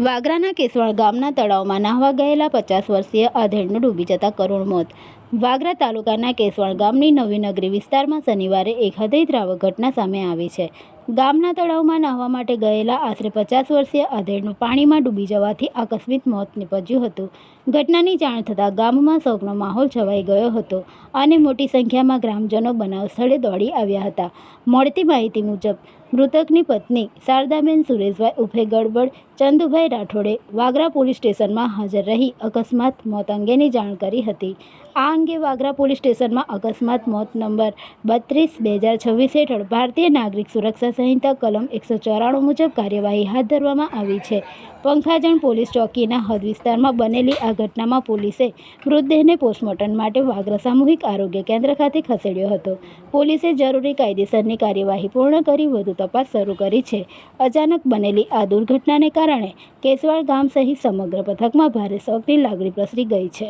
વાગરાના કેસવાણ ગામના તળાવમાં નાહવા ગયેલા 50 વર્ષીય આધેડનું ડૂબી જતા કરુણ મોત. વાગરા તાલુકાના કેસવાણ ગામની નવી નગરી વિસ્તારમાં શનિવારે એક હૃદયદ્રાવક ઘટના સામે આવી છે. ગામના તળાવમાં નાહવા માટે ગયેલા આશરે 50 વર્ષીય આધેડનું પાણીમાં ડૂબી જવાથી આકસ્મિક મોત નીપજ્યું હતું. ઘટનાની જાણ થતાં ગામમાં શોકનો માહોલ છવાઈ ગયો હતો અને મોટી સંખ્યામાં ગ્રામજનો બનાવ સ્થળે દોડી આવ્યા હતા. મળતી માહિતી મુજબ મૃતકની પત્ની શારદાબેન સુરેશભાઈ ઉર્ફે ગડબડ ચંદુભાઈ રાઠોડે વાગરા પોલીસ સ્ટેશનમાં હાજર રહી અકસ્માત મોત અંગેની જાણ કરી હતી. આ અંગે વાગરા પોલીસ સ્ટેશનમાં અકસ્માત મોત નંબર 32/2026 હેઠળ ભારતીય નાગરિક સુરક્ષા સંહિતા કલમ 194 મુજબ કાર્યવાહી હાથ ધરવામાં આવી છે. પંખાજણ પોલીસ ચોકીના હદ વિસ્તારમાં બનેલી આ ઘટનામાં પોલીસે મૃતદેહને પોસ્ટમોર્ટમ માટે વાગરા સામૂહિક આરોગ્ય કેન્દ્ર ખાતે ખસેડ્યો હતો. પોલીસે જરૂરી કાયદેસરની કાર્યવાહી પૂર્ણ કરી વધુ તપાસ શરૂ કરી છે. અચાનક બનેલી આ દુર્ઘટનાને કારણે કેસવાડ ગામ સહિત સમગ્ર પંથકમાં ભારે શોકની લાગણી પ્રસરી ગઈ છે.